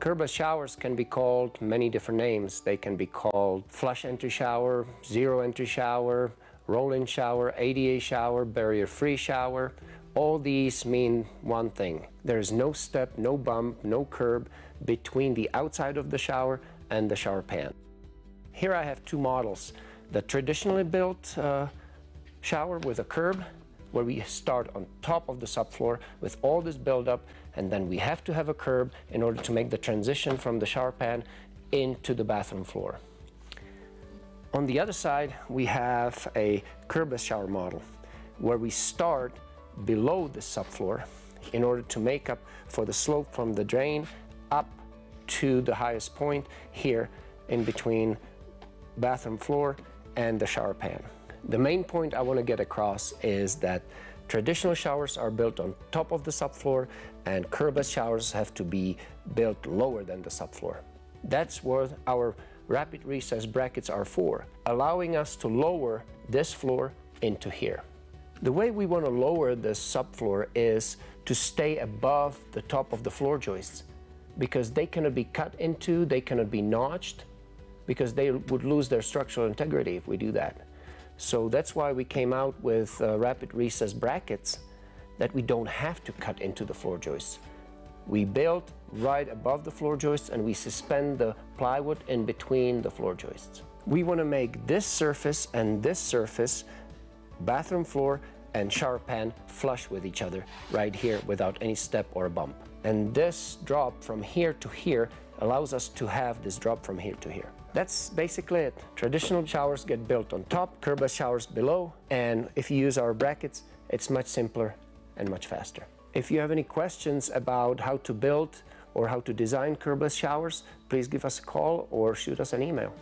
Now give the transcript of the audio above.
Curbless showers can be called many different names. They can be called flush entry shower, zero entry shower, roll-in shower, ADA shower, barrier-free shower. All these mean one thing. There is no step, no bump, no curb between the outside of the shower and the shower pan. Here I have two models. The traditionally built shower with a curb, where we start on top of the subfloor with all this buildup, and then we have to have a curb in order to make the transition from the shower pan into the bathroom floor. On the other side, we have a curbless shower model, where we start below the subfloor in order to make up for the slope from the drain up to the highest point here in between bathroom floor and the shower pan. The main point I want to get across is that traditional showers are built on top of the subfloor, and curbless showers have to be built lower than the subfloor. That's what our rapid recess brackets are for, allowing us to lower this floor into here. The way we want to lower the subfloor is to stay above the top of the floor joists, because they cannot be cut into, they cannot be notched, because they would lose their structural integrity if we do that. So that's why we came out with rapid recess brackets that we don't have to cut into the floor joists. We build right above the floor joists, and we suspend the plywood in between the floor joists. We want to make this surface and this surface, bathroom floor and shower pan, flush with each other right here without any step or bump. And this drop from here to here allows us to have this drop from here to here. That's basically it. Traditional showers get built on top, curbless showers below, and if you use our brackets, it's much simpler and much faster. If you have any questions about how to build or how to design curbless showers, please give us a call or shoot us an email.